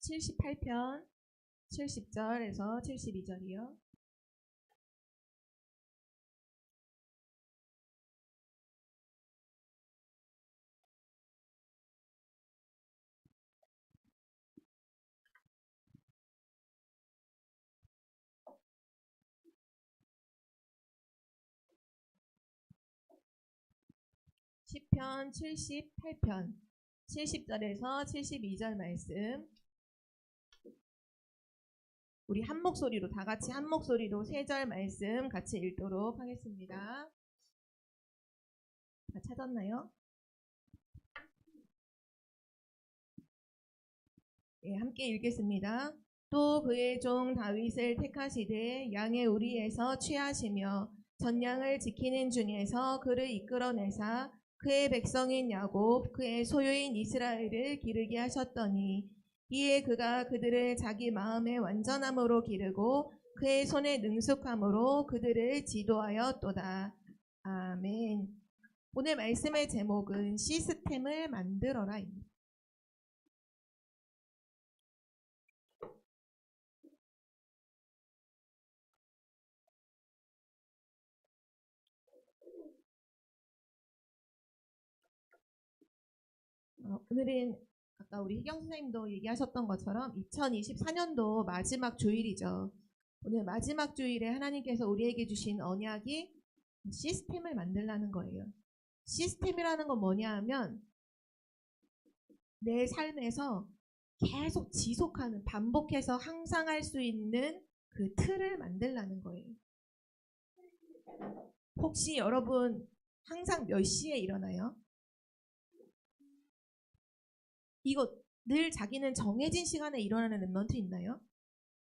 78편 70절에서 72절이요. 시편 78편 70절에서 72절 말씀, 우리 한 목소리로, 다 같이 한 목소리로 세 절 말씀 같이 읽도록 하겠습니다. 다 찾았나요? 예, 함께 읽겠습니다. 또 그의 종 다윗을 택하시되 양의 우리에서 취하시며 전량을 지키는 중에서 그를 이끌어내사 그의 백성인 야곱, 그의 소유인 이스라엘을 기르게 하셨더니 이에 그가 그들을 자기 마음의 완전함으로 기르고 그의 손의 능숙함으로 그들을 지도하였도다. 아멘. 오늘 말씀의 제목은 시스템을 만들어라입니다. 오늘은 아까 우리 희경 선생님도 얘기하셨던 것처럼 2024년도 마지막 주일이죠. 오늘 마지막 주일에 하나님께서 우리에게 주신 언약이 시스템을 만들라는 거예요. 시스템이라는 건 뭐냐 하면 내 삶에서 계속 지속하는, 반복해서 항상 할 수 있는 그 틀을 만들라는 거예요. 혹시 여러분 항상 몇 시에 일어나요? 이거 늘 자기는 정해진 시간에 일어나는 랩런트 있나요?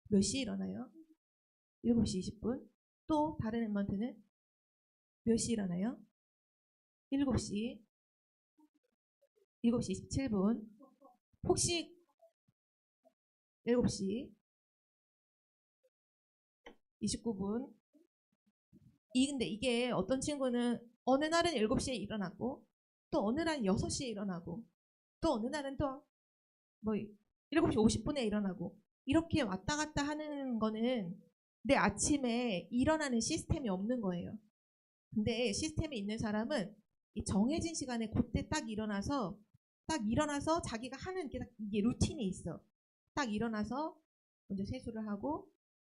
몇 시에 일어나요? 7시 20분. 또 다른 랩런트는 몇 시에 일어나요? 7시 27분. 혹시 7시 29분. 근데 이게 어떤 친구는 어느 날은 7시에 일어나고 또 어느 날은 6시에 일어나고 또 어느 날은 또 뭐 7시 50분에 일어나고 이렇게 왔다 갔다 하는 거는 내 아침에 일어나는 시스템이 없는 거예요. 근데 시스템이 있는 사람은 이 정해진 시간에 그때 딱 일어나서 자기가 하는 이게 루틴이 있어. 딱 일어나서 먼저 세수를 하고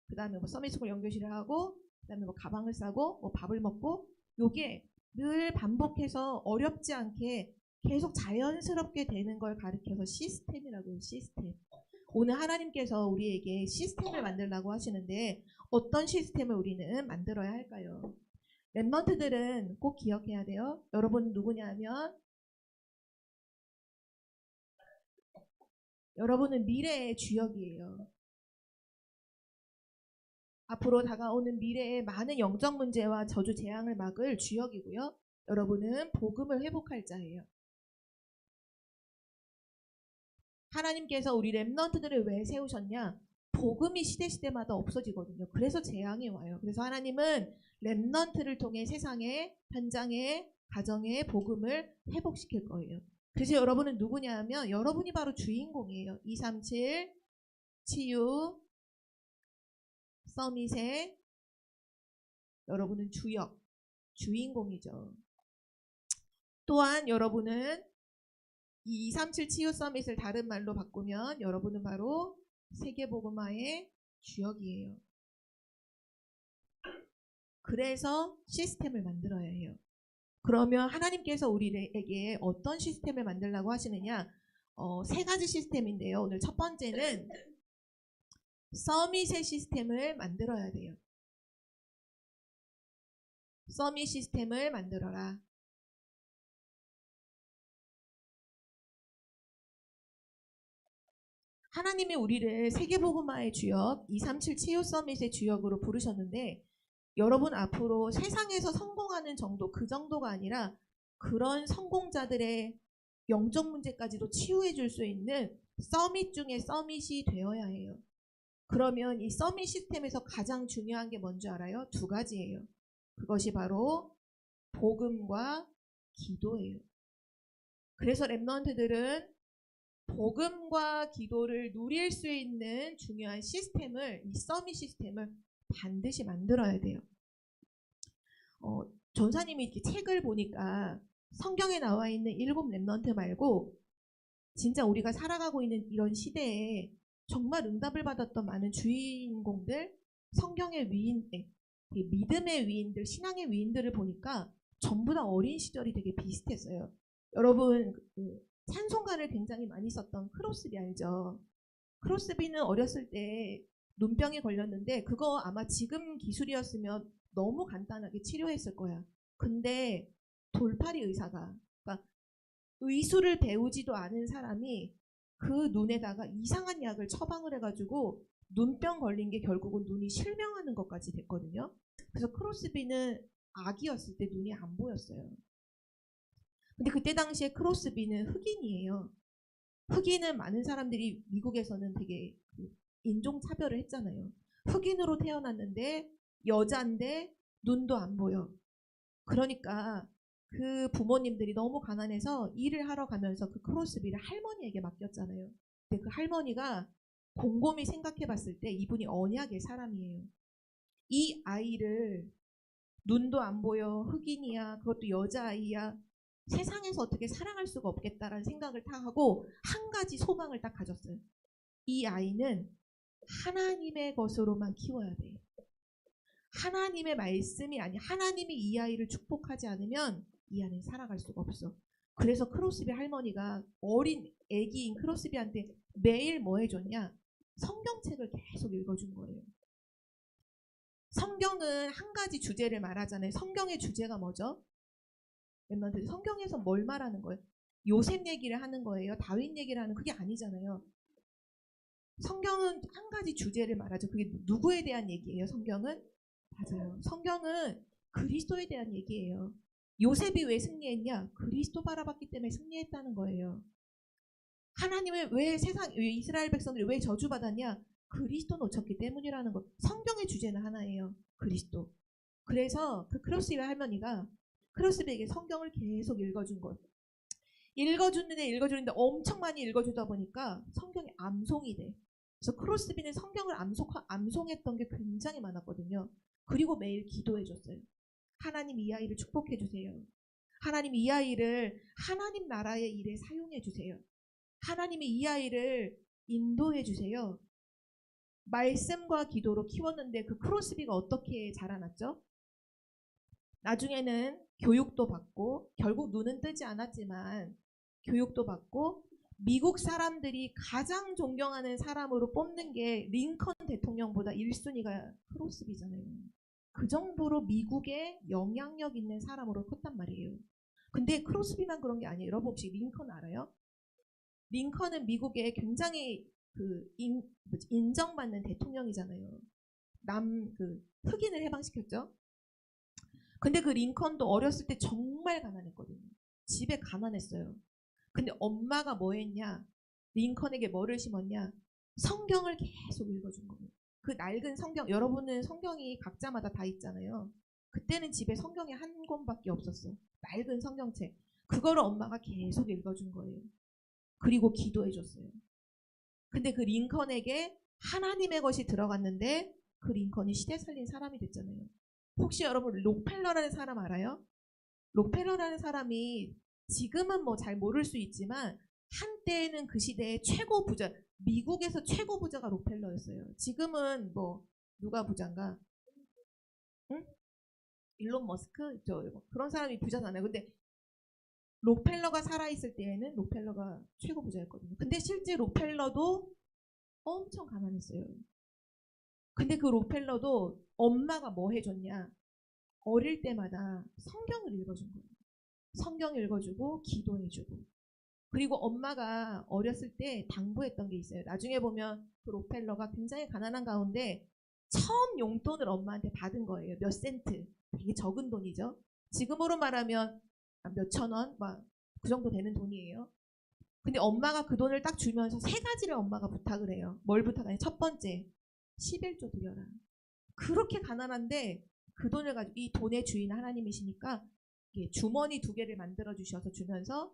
그 다음에 뭐 서밋스쿨 연교실을 하고 그 다음에 뭐 가방을 싸고 뭐 밥을 먹고, 요게 늘 반복해서 어렵지 않게 계속 자연스럽게 되는 걸 가리켜서 시스템이라고 해요. 시스템. 오늘 하나님께서 우리에게 시스템을 만들라고 하시는데 어떤 시스템을 우리는 만들어야 할까요? 랩런트들은 꼭 기억해야 돼요. 여러분 누구냐 하면 여러분은 미래의 주역이에요. 앞으로 다가오는 미래의 많은 영적 문제와 저주 재앙을 막을 주역이고요. 여러분은 복음을 회복할 자예요. 하나님께서 우리 랩런트들을 왜 세우셨냐? 복음이 시대마다 없어지거든요. 그래서 재앙이 와요. 그래서 하나님은 랩런트를 통해 세상의 현장의 가정의 복음을 회복시킬 거예요. 그래서 여러분은 누구냐 하면 여러분이 바로 주인공이에요. 237 치유 서밋의 여러분은 주인공이죠. 또한 여러분은 이 237 치유 서밋을 다른 말로 바꾸면 여러분은 바로 세계복음화의 주역이에요. 그래서 시스템을 만들어야 해요. 그러면 하나님께서 우리에게 어떤 시스템을 만들라고 하시느냐? 세 가지 시스템인데요. 오늘 첫 번째는 서밋의 시스템을 만들어야 돼요. 서밋 시스템을 만들어라. 하나님이 우리를 세계복음화의 주역, 237 치유 서밋의 주역으로 부르셨는데 여러분 앞으로 세상에서 성공하는 정도, 그 정도가 아니라 그런 성공자들의 영적 문제까지도 치유해 줄 수 있는 서밋 중에 서밋이 되어야 해요. 그러면 이 서밋 시스템에서 가장 중요한 게 뭔지 알아요? 두 가지예요. 그것이 바로 복음과 기도예요. 그래서 랩런트들은 복음과 기도를 누릴 수 있는 중요한 시스템을, 이 서밋 시스템을 반드시 만들어야 돼요. 전사님이 이렇게 책을 보니까 성경에 나와 있는 7 렘넌트 말고 진짜 우리가 살아가고 있는 이런 시대에 정말 응답을 받았던 많은 주인공들, 성경의 위인, 믿음의 위인들, 신앙의 위인들을 보니까 전부 다 어린 시절이 되게 비슷했어요. 여러분, 찬송가를 굉장히 많이 썼던 크로스비 알죠? 크로스비는 어렸을 때 눈병에 걸렸는데 그거 아마 지금 기술이었으면 너무 간단하게 치료했을 거야. 근데 돌팔이 의사가, 그러니까 의술을 배우지도 않은 사람이 그 눈에다가 이상한 약을 처방을 해가지고 눈병 걸린 게 결국은 눈이 실명하는 것까지 됐거든요. 그래서 크로스비는 아기였을 때 눈이 안 보였어요. 근데 그때 당시에 크로스비는 흑인이에요. 흑인은 많은 사람들이 미국에서는 되게 인종차별을 했잖아요. 흑인으로 태어났는데 여자인데 눈도 안 보여. 그러니까 그 부모님들이 너무 가난해서 일을 하러 가면서 그 크로스비를 할머니에게 맡겼잖아요. 근데 그 할머니가 곰곰이 생각해 봤을 때 이분이 언약의 사람이에요. 이 아이를 눈도 안 보여, 흑인이야, 그것도 여자아이야, 세상에서 어떻게 사랑할 수가 없겠다라는 생각을 딱 하고 한 가지 소망을 딱 가졌어요. 이 아이는 하나님의 것으로만 키워야 돼. 하나님의 말씀이 아니, 하나님이 이 아이를 축복하지 않으면 이 아이는 살아갈 수가 없어. 그래서 크로스비 할머니가 어린 애기인 크로스비한테 매일 뭐 해줬냐? 성경책을 계속 읽어준 거예요. 성경은 한 가지 주제를 말하잖아요. 성경의 주제가 뭐죠? 멤버들 성경에서 뭘 말하는 거예요? 요셉 얘기를 하는 거예요? 다윗 얘기를 하는 그게 아니잖아요. 성경은 한 가지 주제를 말하죠. 그게 누구에 대한 얘기예요? 성경은? 맞아요. 성경은 그리스도에 대한 얘기예요. 요셉이 왜 승리했냐? 그리스도 바라봤기 때문에 승리했다는 거예요. 하나님을 왜 이스라엘 백성들이 왜 저주받았냐? 그리스도 놓쳤기 때문이라는 거. 성경의 주제는 하나예요. 그리스도. 그래서 그 크로스비 할머니가 크로스비에게 성경을 계속 읽어준 거예요. 읽어주는데 엄청 많이 읽어주다 보니까 성경이 암송이 돼. 그래서 크로스비는 성경을 암송했던 게 굉장히 많았거든요. 그리고 매일 기도해줬어요. 하나님 이 아이를 축복해주세요. 하나님 이 아이를 하나님 나라의 일에 사용해주세요. 하나님이 이 아이를 인도해주세요. 말씀과 기도로 키웠는데 그 크로스비가 어떻게 자라났죠? 나중에는 교육도 받고 결국 눈은 뜨지 않았지만 교육도 받고 미국 사람들이 가장 존경하는 사람으로 뽑는 게 링컨 대통령보다 1순위가 크로스비잖아요. 그 정도로 미국에 영향력 있는 사람으로 컸단 말이에요. 근데 크로스비만 그런 게 아니에요. 여러분 혹시 링컨 알아요? 링컨은 미국에 굉장히 인정받는 대통령이잖아요. 흑인을 해방시켰죠. 근데 그 링컨도 어렸을 때 정말 가난했거든요. 집에 가난했어요. 근데 엄마가 뭐 했냐? 링컨에게 뭐를 심었냐? 성경을 계속 읽어준 거예요. 그 낡은 성경, 여러분은 성경이 각자마다 다 있잖아요. 그때는 집에 성경이 한 권밖에 없었어. 낡은 성경책. 그거를 엄마가 계속 읽어준 거예요. 그리고 기도해줬어요. 근데 그 링컨에게 하나님의 것이 들어갔는데 그 링컨이 시대 살린 사람이 됐잖아요. 혹시 여러분 록펠러라는 사람 알아요? 록펠러라는 사람이 지금은 뭐 잘 모를 수 있지만 한때는 그 시대의 최고 부자, 미국에서 최고 부자가 록펠러였어요. 지금은 뭐 누가 부자인가? 응? 일론 머스크? 그런 사람이 부자잖아요. 근데 록펠러가 살아있을 때에는 록펠러가 최고 부자였거든요. 근데 실제 록펠러도 엄청 가난했어요. 근데 그 록펠러도 엄마가 뭐 해줬냐? 어릴 때마다 성경을 읽어준 거예요. 성경 읽어주고 기도해주고. 그리고 엄마가 어렸을 때 당부했던 게 있어요. 나중에 보면 그 록펠러가 굉장히 가난한 가운데 처음 용돈을 엄마한테 받은 거예요. 몇 센트. 되게 적은 돈이죠. 지금으로 말하면 몇 천 원? 막 그 정도 되는 돈이에요. 근데 엄마가 그 돈을 딱 주면서 세 가지를 엄마가 부탁을 해요. 뭘 부탁하냐? 첫 번째, 11조 드려라. 그렇게 가난한데 그 돈을 가지고 이 돈의 주인 하나님이시니까 주머니 2개를 만들어 주셔서 주면서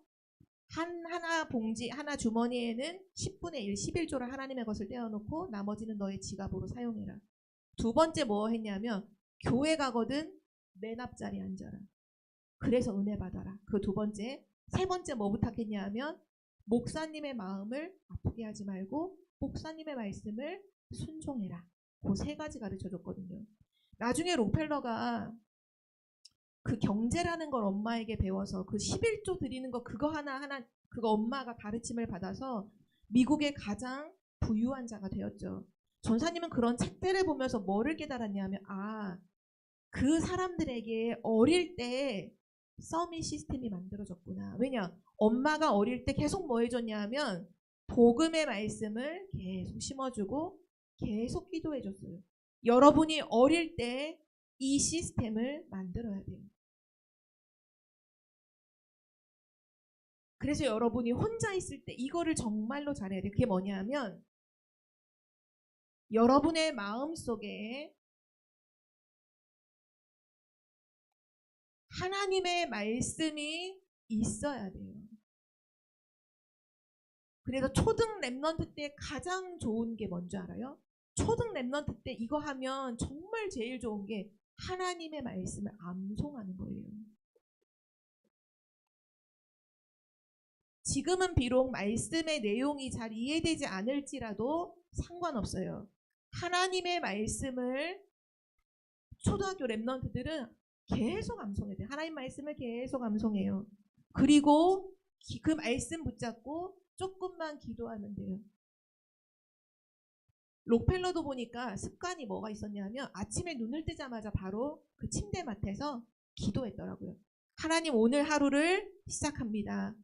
하나 봉지, 하나 주머니에는 10분의 1, 11조를 하나님의 것을 떼어놓고 나머지는 너의 지갑으로 사용해라. 두 번째 뭐 했냐면 교회 가거든 맨 앞자리에 앉아라. 그래서 은혜 받아라. 그 두 번째. 세 번째 뭐 부탁했냐 하면 목사님의 마음을 아프게 하지 말고 목사님의 말씀을 순종해라. 그 세 가지 가르쳐 줬거든요. 나중에 록펠러가 그 경제라는 걸 엄마에게 배워서 그 11조 드리는 거 그거 하나 그거 엄마가 가르침을 받아서 미국의 가장 부유한 자가 되었죠. 전사님은 그런 책들을 보면서 뭐를 깨달았냐면 그 사람들에게 어릴 때 서밋 시스템이 만들어졌구나. 왜냐? 엄마가 어릴 때 계속 뭐 해줬냐 하면 복음의 말씀을 계속 심어주고 계속 기도해줬어요. 여러분이 어릴 때 이 시스템을 만들어야 돼요. 그래서 여러분이 혼자 있을 때 이거를 정말로 잘해야 돼요. 그게 뭐냐 하면 여러분의 마음속에 하나님의 말씀이 있어야 돼요. 그래서 초등 랩넌트 때 가장 좋은 게 뭔지 알아요? 초등 랩넌트 때 이거 하면 정말 제일 좋은 게 하나님의 말씀을 암송하는 거예요. 지금은 비록 말씀의 내용이 잘 이해되지 않을지라도 상관없어요. 하나님의 말씀을 초등학교 랩넌트들은 계속 암송해야 돼요. 하나님 말씀을 계속 암송해요. 그리고 그 말씀 붙잡고 조금만 기도하면 돼요. 록펠러도 보니까 습관이 뭐가 있었냐면 아침에 눈을 뜨자마자 바로 그 침대맡에서 기도했더라고요. 하나님 오늘 하루를 시작합니다.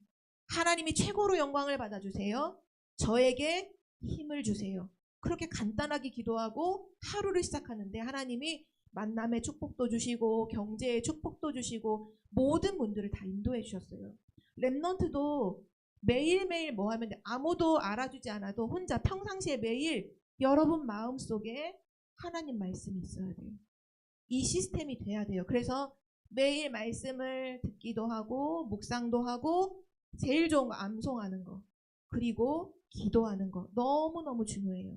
하나님이 최고로 영광을 받아주세요. 저에게 힘을 주세요. 그렇게 간단하게 기도하고 하루를 시작하는데 하나님이 만남의 축복도 주시고 경제의 축복도 주시고 모든 분들을 다 인도해 주셨어요. 랩넌트도 매일매일 뭐 하면 돼? 아무도 알아주지 않아도 혼자 평상시에 매일 여러분 마음속에 하나님 말씀이 있어야 돼요. 이 시스템이 돼야 돼요. 그래서 매일 말씀을 듣기도 하고 묵상도 하고 제일 좋은 거 암송하는 거 그리고 기도하는 거 너무너무 중요해요.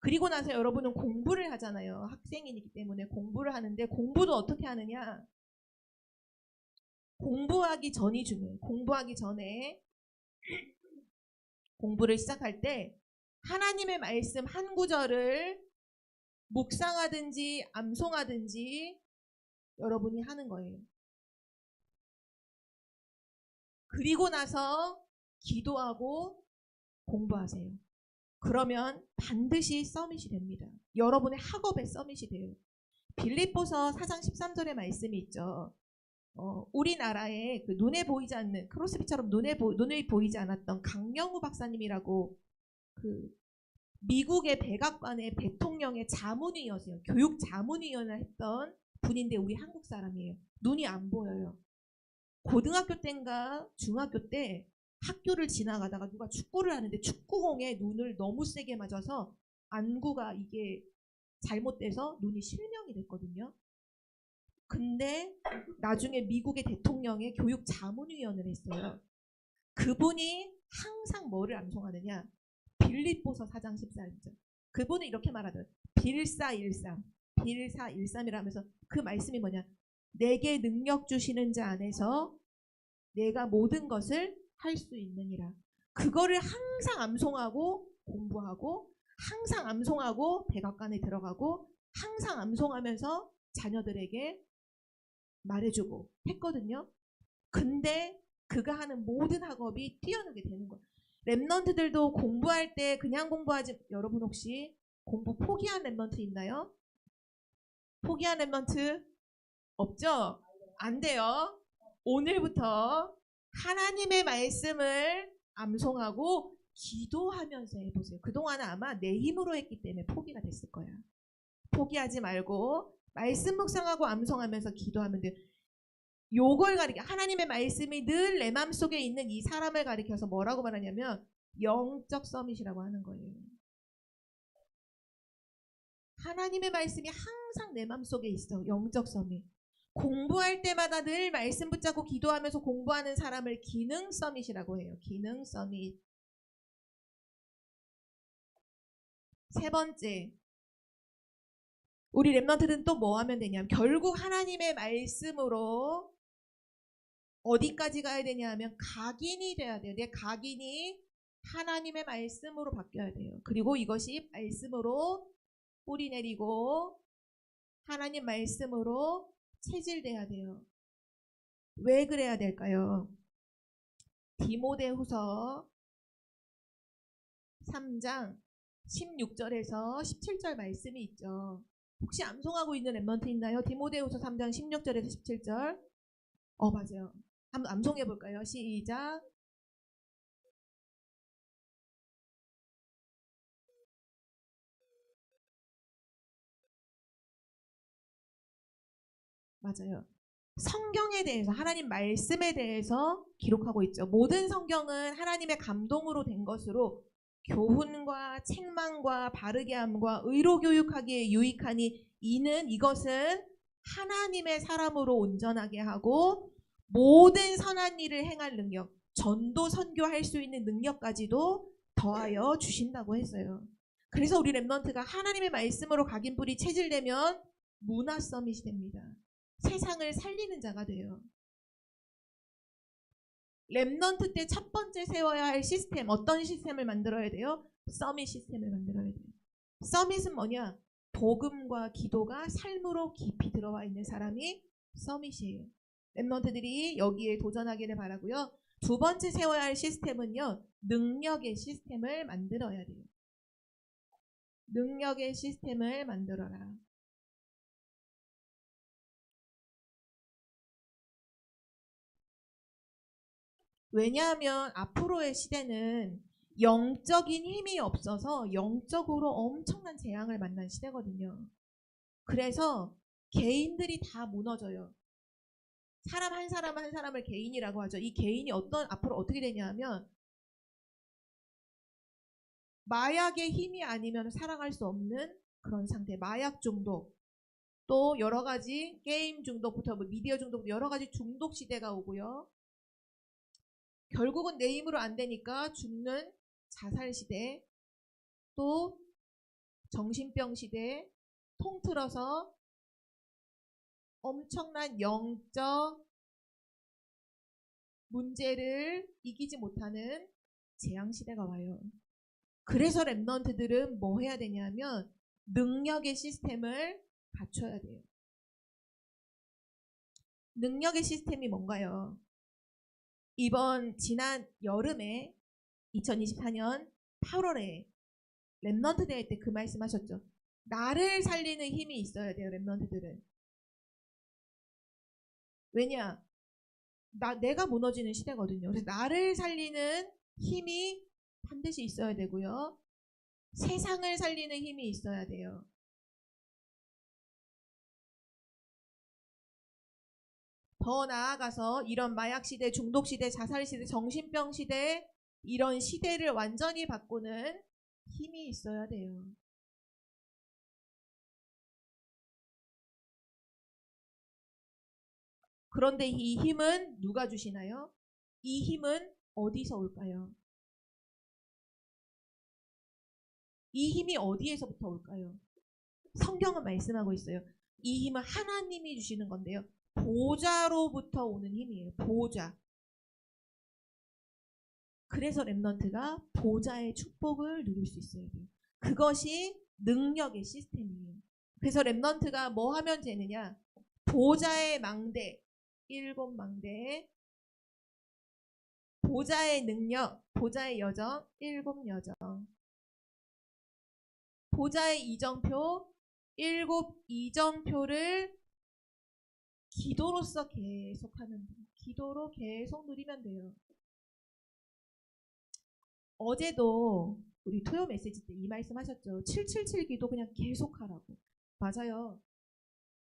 그리고 나서 여러분은 공부를 하잖아요. 학생이기 때문에 공부를 하는데 공부도 어떻게 하느냐? 공부하기 전이 중요해요. 공부하기 전에 공부를 시작할 때 하나님의 말씀 한 구절을 묵상하든지 암송하든지 여러분이 하는 거예요. 그리고 나서 기도하고 공부하세요. 그러면 반드시 서밋이 됩니다. 여러분의 학업의 서밋이 돼요. 빌립보서 4장 13절의 말씀이 있죠. 우리나라에 그 눈에 보이지 않는 크로스핏처럼 눈에 보이지 않았던 강영우 박사님이라고 그 미국의 백악관의 대통령의 자문위원이었어요. 교육 자문위원을 했던 분인데 우리 한국 사람이에요. 눈이 안 보여요. 고등학교 때인가 중학교 때 학교를 지나가다가 누가 축구를 하는데 축구공에 눈을 너무 세게 맞아서 안구가 이게 잘못돼서 눈이 실명이 됐거든요. 근데 나중에 미국의 대통령의 교육 자문위원을 했어요. 그분이 항상 뭐를 암송하느냐? 빌립보서 4장 14절. 그분은 이렇게 말하더라고요. 빌사일삼, 빌사일삼이라 하면서 그 말씀이 뭐냐? 내게 능력 주시는 자 안에서 내가 모든 것을 할 수 있느니라. 그거를 항상 암송하고 공부하고 항상 암송하고 백악관에 들어가고 항상 암송하면서 자녀들에게 말해주고 했거든요. 근데 그가 하는 모든 학업이 뛰어나게 되는 거예요. 랩넌트들도 공부할 때 그냥 공부하지. 여러분 혹시 공부 포기한 랩넌트 있나요? 포기한 랩넌트 없죠? 안 돼요. 오늘부터 하나님의 말씀을 암송하고 기도하면서 해보세요. 그동안은 아마 내 힘으로 했기 때문에 포기가 됐을 거야. 포기하지 말고 말씀 묵상하고 암송하면서 기도하면 돼요. 요걸 가리켜 하나님의 말씀이 늘 내 마음속에 있는 이 사람을 가리켜서 뭐라고 말하냐면 영적 서밋이라고 하는 거예요. 하나님의 말씀이 항상 내 마음속에 있어. 영적 서밋. 공부할 때마다 늘 말씀 붙잡고 기도하면서 공부하는 사람을 기능 서밋이라고 해요. 기능 서밋. 세 번째, 우리 랩런트들은 또 뭐 하면 되냐면 결국 하나님의 말씀으로 어디까지 가야 되냐 하면 각인이 돼야 돼요. 내 각인이 하나님의 말씀으로 바뀌어야 돼요. 그리고 이것이 말씀으로 뿌리 내리고 하나님 말씀으로 체질돼야 돼요. 왜 그래야 될까요? 디모데후서 3장 16절에서 17절 말씀이 있죠. 혹시 암송하고 있는 랩런트 있나요? 디모데후서 3장 16절에서 17절. 맞아요. 한번 암송해 볼까요? 시작. 맞아요. 성경에 대해서 하나님 말씀에 대해서 기록하고 있죠. 모든 성경은 하나님의 감동으로 된 것으로 교훈과 책망과 바르게 함과 의로 교육하기에 유익하니 이것은 하나님의 사람으로 온전하게 하고 모든 선한 일을 행할 능력, 전도 선교할 수 있는 능력까지도 더하여 주신다고 했어요. 그래서 우리 랩런트가 하나님의 말씀으로 각인뿔이 체질되면 문화 서밋이 됩니다. 세상을 살리는 자가 돼요. 랩넌트 때 첫 번째 세워야 할 시스템, 어떤 시스템을 만들어야 돼요? 서밋 시스템을 만들어야 돼요. 서밋은 뭐냐? 복음과 기도가 삶으로 깊이 들어와 있는 사람이 서밋이에요. 랩넌트들이 여기에 도전하기를 바라고요. 두 번째 세워야 할 시스템은요, 능력의 시스템을 만들어야 돼요. 능력의 시스템을 만들어라. 왜냐하면 앞으로의 시대는 영적인 힘이 없어서 영적으로 엄청난 재앙을 만난 시대거든요. 그래서 개인들이 다 무너져요. 사람 한 사람 한 사람을 개인이라고 하죠. 이 개인이 앞으로 어떻게 되냐면 마약의 힘이 아니면 살아갈 수 없는 그런 상태. 마약 중독, 또 여러 가지 게임 중독부터 미디어 중독, 여러 가지 중독 시대가 오고요. 결국은 내 힘으로 안 되니까 죽는 자살 시대, 또 정신병 시대, 통틀어서 엄청난 영적 문제를 이기지 못하는 재앙 시대가 와요. 그래서 랩넌트들은 뭐 해야 되냐면 능력의 시스템을 갖춰야 돼요. 능력의 시스템이 뭔가요? 지난 여름에 2024년 8월에 랩넌트 대회 때 그 말씀하셨죠. 나를 살리는 힘이 있어야 돼요. 랩넌트들은. 왜냐? 내가 무너지는 시대거든요. 그래서 나를 살리는 힘이 반드시 있어야 되고요. 세상을 살리는 힘이 있어야 돼요. 더 나아가서 이런 마약 시대, 중독 시대, 자살 시대, 정신병 시대, 이런 시대를 완전히 바꾸는 힘이 있어야 돼요. 그런데 이 힘은 누가 주시나요? 이 힘은 어디서 올까요? 이 힘이 어디에서부터 올까요? 성경은 말씀하고 있어요. 이 힘은 하나님이 주시는 건데요. 보좌로부터 오는 힘이에요. 보좌. 그래서 랩넌트가 보좌의 축복을 누릴 수 있어야 돼요. 그것이 능력의 시스템이에요. 그래서 랩넌트가 뭐 하면 되느냐? 보좌의 망대, 7망대, 보좌의 능력, 보좌의 여정, 7여정, 보좌의 이정표, 7이정표를 기도로서 계속하는 거예요. 기도로 계속 누리면 돼요. 어제도 우리 토요 메시지 때 이 말씀 하셨죠. 777 기도 그냥 계속하라고. 맞아요.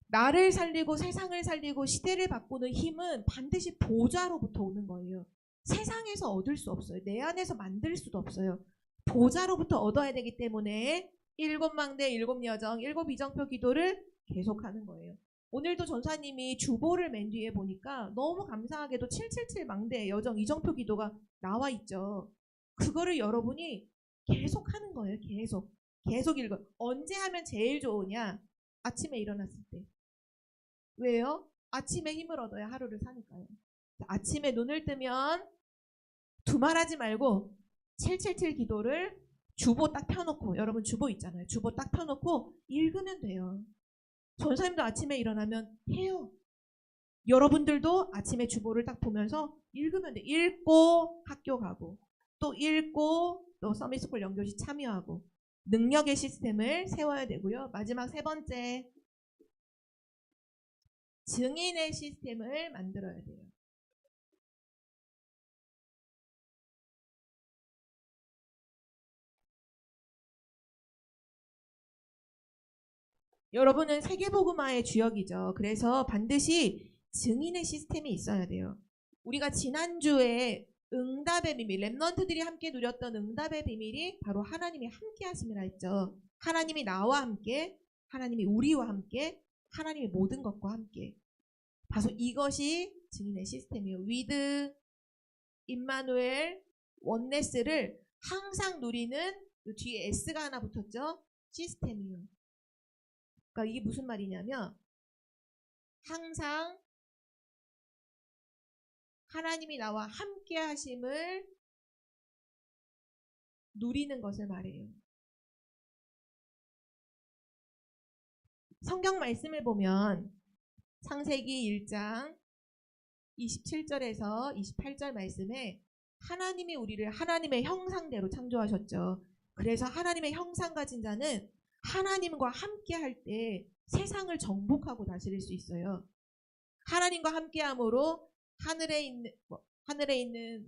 나를 살리고 세상을 살리고 시대를 바꾸는 힘은 반드시 보좌로부터 오는 거예요. 세상에서 얻을 수 없어요. 내 안에서 만들 수도 없어요. 보좌로부터 얻어야 되기 때문에 7망대, 7여정, 7이정표 기도를 계속하는 거예요. 오늘도 전사님이 주보를 맨 뒤에 보니까 너무 감사하게도 777 망대 여정 이정표 기도가 나와 있죠. 그거를 여러분이 계속 하는 거예요. 계속 읽어. 언제 하면 제일 좋으냐? 아침에 일어났을 때. 왜요? 아침에 힘을 얻어야 하루를 사니까요. 아침에 눈을 뜨면 두말하지 말고 777 기도를 주보 딱 펴놓고, 여러분 주보 있잖아요. 주보 딱 펴놓고 읽으면 돼요. 전사님도 아침에 일어나면 해요. 여러분들도 아침에 주보를 딱 보면서 읽으면 돼. 읽고 학교 가고, 또 읽고 또 서밋스쿨 연교시 참여하고, 능력의 시스템을 세워야 되고요. 마지막 세 번째, 증인의 시스템을 만들어야 돼요. 여러분은 세계복음화의 주역이죠. 그래서 반드시 증인의 시스템이 있어야 돼요. 우리가 지난주에 응답의 비밀, 렘넌트들이 함께 누렸던 응답의 비밀이 바로 하나님이 함께 하심이라 했죠. 하나님이 나와 함께, 하나님이 우리와 함께, 하나님이 모든 것과 함께. 바로 이것이 증인의 시스템이에요. 위드, 임마누엘, 원네스를 항상 누리는, 뒤에 S가 하나 붙었죠? 시스템이에요. 그러니까 이게 무슨 말이냐면 항상 하나님이 나와 함께 하심을 누리는 것을 말해요. 성경 말씀을 보면 창세기 1장 27절에서 28절 말씀에 하나님이 우리를 하나님의 형상대로 창조하셨죠. 그래서 하나님의 형상 가진 자는 하나님과 함께 할 때 세상을 정복하고 다스릴 수 있어요. 하나님과 함께함으로 하늘에 있는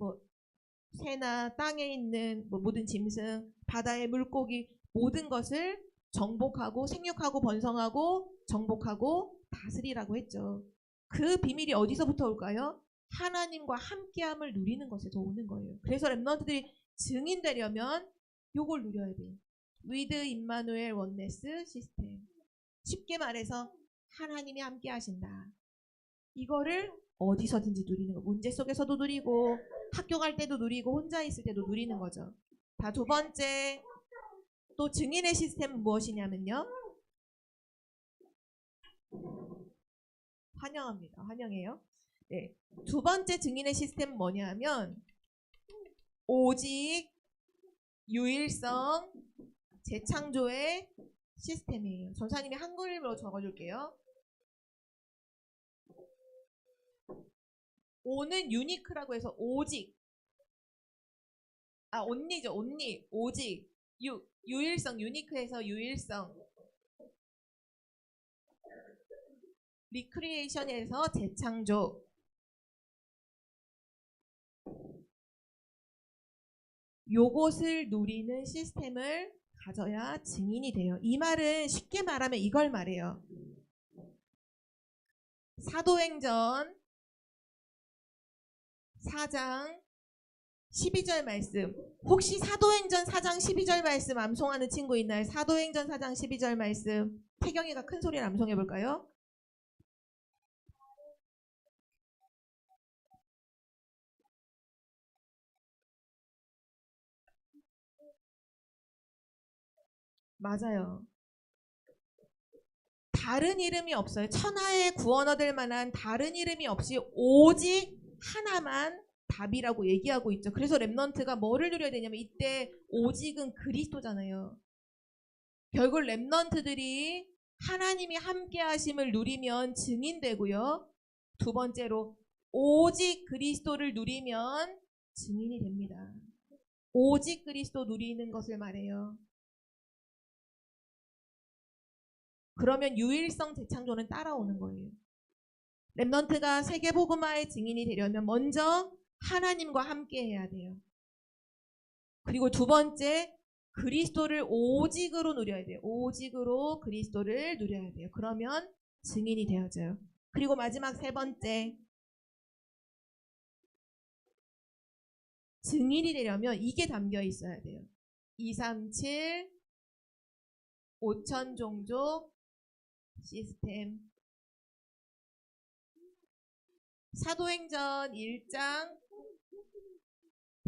새나 땅에 있는 모든 짐승, 바다의 물고기 모든 것을 정복하고 생육하고 번성하고 정복하고 다스리라고 했죠. 그 비밀이 어디서부터 올까요? 하나님과 함께함을 누리는 것에서 오는 거예요. 그래서 렘넌트들이 증인되려면 요걸 누려야 돼요. 위드 임마누엘 원네스 시스템. 쉽게 말해서 하나님이 함께 하신다. 이거를 어디서든지 누리는 거. 문제 속에서도 누리고 학교 갈 때도 누리고 혼자 있을 때도 누리는 거죠. 자, 두 번째, 또 증인의 시스템은 무엇이냐면요. 환영합니다. 환영해요. 네. 두 번째 증인의 시스템은 뭐냐면 오직 유일성 재창조의 시스템이에요. 전사님이 한글로 적어줄게요. 오는 유니크라고 해서 오직, 온리죠. 온리, 오직, 유일성, 유니크해서 유일성, 리크리에이션에서 재창조. 요것을 누리는 시스템을 가져야 증인이 돼요. 이 말은 쉽게 말하면 이걸 말해요. 사도행전 4장 12절 말씀. 혹시 사도행전 4장 12절 말씀 암송하는 친구 있나요? 사도행전 4장 12절 말씀. 태경이가 큰 소리를 암송해 볼까요? 맞아요. 다른 이름이 없어요. 천하의 구원 얻을 만한 다른 이름이 없이 오직 하나만 답이라고 얘기하고 있죠. 그래서 렘넌트가 뭐를 누려야 되냐면 이때 오직은 그리스도잖아요. 결국 렘넌트들이 하나님이 함께 하심을 누리면 증인되고요. 두 번째로 오직 그리스도를 누리면 증인이 됩니다. 오직 그리스도 누리는 것을 말해요. 그러면 유일성 재창조는 따라오는 거예요. 렘넌트가 세계복음화의 증인이 되려면 먼저 하나님과 함께 해야 돼요. 그리고 두 번째, 그리스도를 오직으로 누려야 돼요. 오직으로 그리스도를 누려야 돼요. 그러면 증인이 되어져요. 그리고 마지막 세 번째, 증인이 되려면 이게 담겨 있어야 돼요. 237 5천 종족 시스템. 사도행전 1장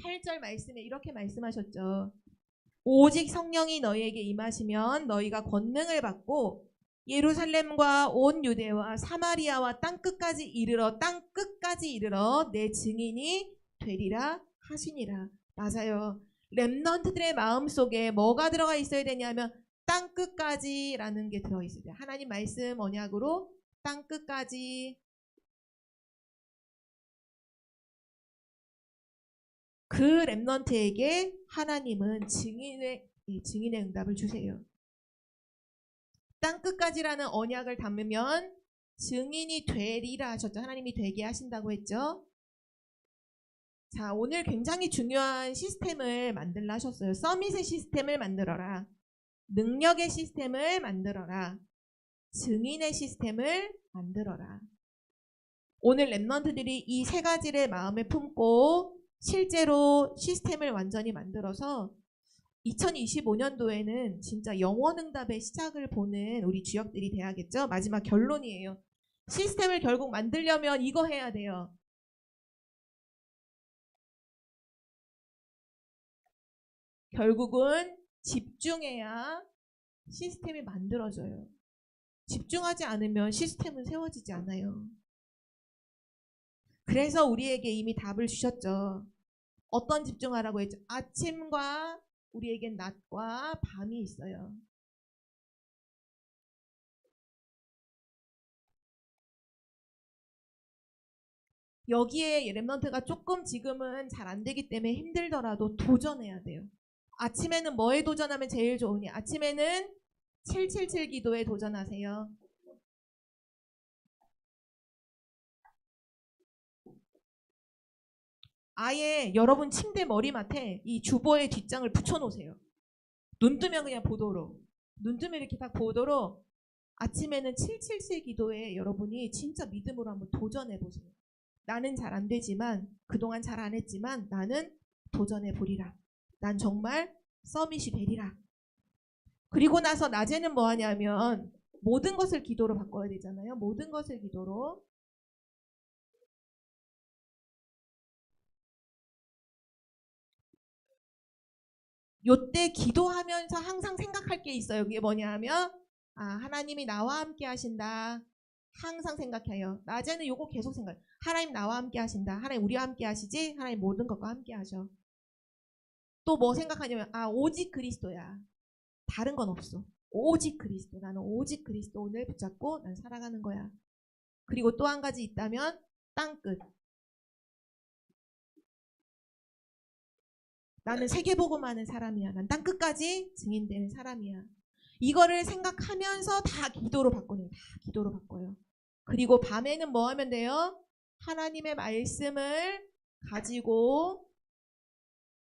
8절 말씀에 이렇게 말씀하셨죠. 오직 성령이 너희에게 임하시면 너희가 권능을 받고 예루살렘과 온 유대와 사마리아와 땅끝까지 이르러 내 증인이 되리라 하시니라. 맞아요. 렘넌트들의 마음속에 뭐가 들어가 있어야 되냐면 땅끝까지라는 게 들어있어야 돼요. 하나님 말씀 언약으로 땅끝까지. 그 렘넌트에게 하나님은 증인의 응답을 주세요. 땅끝까지라는 언약을 담으면 증인이 되리라 하셨죠. 하나님이 되게 하신다고 했죠. 자, 오늘 굉장히 중요한 시스템을 만들라 하셨어요. 서밋의 시스템을 만들어라. 능력의 시스템을 만들어라. 증인의 시스템을 만들어라. 오늘 렘넌트들이 이 세 가지를 마음에 품고 실제로 시스템을 완전히 만들어서 2025년도에는 진짜 영원응답의 시작을 보는 우리 주역들이 돼야겠죠. 마지막 결론이에요. 시스템을 결국 만들려면 이거 해야 돼요. 결국은 집중해야 시스템이 만들어져요. 집중하지 않으면 시스템은 세워지지 않아요. 그래서 우리에게 이미 답을 주셨죠. 어떤 집중하라고 했죠? 아침과 우리에겐 낮과 밤이 있어요. 여기에 렘넌트가 조금 지금은 잘 안 되기 때문에 힘들더라도 도전해야 돼요. 아침에는 뭐에 도전하면 제일 좋으냐? 아침에는 777 기도에 도전하세요. 아예 여러분 침대 머리맡에 이 주보의 뒷장을 붙여놓으세요. 눈 뜨면 그냥 보도록. 눈 뜨면 이렇게 딱 보도록 아침에는 777 기도에 여러분이 진짜 믿음으로 한번 도전해보세요. 나는 잘 안 되지만 그동안 잘 안 했지만 나는 도전해보리라. 난 정말 서밋이 되리라. 그리고 나서 낮에는 뭐 하냐면 모든 것을 기도로 바꿔야 되잖아요. 모든 것을 기도로. 요때 기도하면서 항상 생각할 게 있어요. 그게 뭐냐 하면 하나님이 나와 함께 하신다. 항상 생각해요. 낮에는 요거 계속 생각해요. 하나님 나와 함께 하신다. 하나님 우리와 함께 하시지. 하나님 모든 것과 함께 하셔. 또 뭐 생각하냐면 오직 그리스도야. 다른 건 없어. 오직 그리스도. 나는 오직 그리스도 오늘 붙잡고 난 살아가는 거야. 그리고 또 한 가지 있다면 땅끝. 나는 세계복음하는 사람이야. 난 땅끝까지 증인되는 사람이야. 이거를 생각하면서 다 기도로 바꾸는, 다 기도로 바꿔요. 그리고 밤에는 뭐 하면 돼요? 하나님의 말씀을 가지고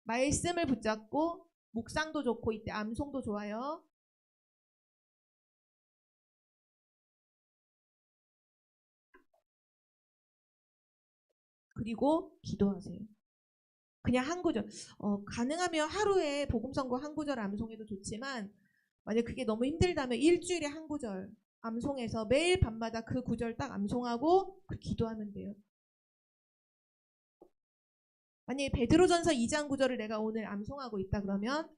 말씀을 붙잡고 묵상도 좋고 이때 암송도 좋아요. 그리고 기도하세요. 그냥 한 구절. 가능하면 하루에 복음 선고 한 구절 암송해도 좋지만 만약 그게 너무 힘들다면 일주일에 한 구절 암송해서 매일 밤마다 그 구절 딱 암송하고 기도하면 돼요. 만약에 베드로전서 2장 9절을 내가 오늘 암송하고 있다 그러면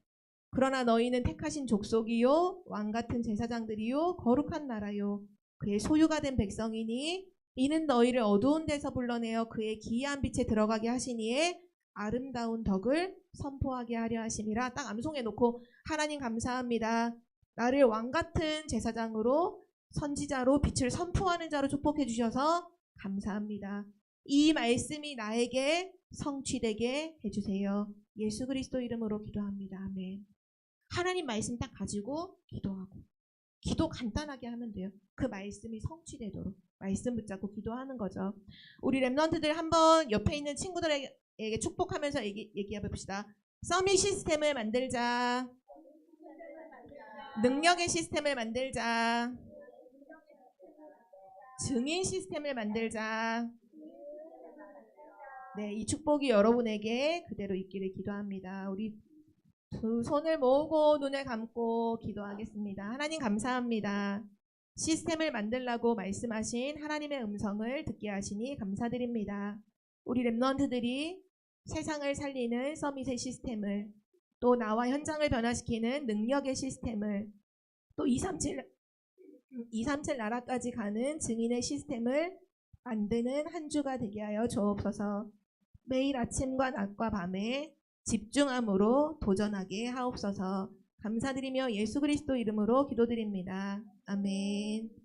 그러나 너희는 택하신 족속이요 왕같은 제사장들이요 거룩한 나라요 그의 소유가 된 백성이니 이는 너희를 어두운 데서 불러내어 그의 기이한 빛에 들어가게 하시니에 아름다운 덕을 선포하게 하려 하심이라. 딱 암송해 놓고 하나님 감사합니다. 나를 왕같은 제사장으로 선지자로 빛을 선포하는 자로 축복해 주셔서 감사합니다. 이 말씀이 나에게 성취되게 해주세요. 예수 그리스도 이름으로 기도합니다. 아멘. 하나님 말씀 딱 가지고 기도하고 기도 간단하게 하면 돼요. 그 말씀이 성취되도록 말씀 붙잡고 기도하는 거죠. 우리 렘넌트들 한번 옆에 있는 친구들에게 축복하면서 얘기해 봅시다. 서밋 시스템을 만들자. 능력의 시스템을 만들자. 증인 시스템을 만들자. 네, 이 축복이 여러분에게 그대로 있기를 기도합니다. 우리 두 손을 모으고 눈을 감고 기도하겠습니다. 하나님 감사합니다. 시스템을 만들라고 말씀하신 하나님의 음성을 듣게 하시니 감사드립니다. 우리 랩런트들이 세상을 살리는 서밋의 시스템을, 또 나와 현장을 변화시키는 능력의 시스템을, 또 237 나라까지 가는 증인의 시스템을 만드는 한 주가 되게 하여 주옵소서. 매일 아침과 낮과 밤에 집중함으로 도전하게 하옵소서. 감사드리며 예수 그리스도 이름으로 기도드립니다. 아멘.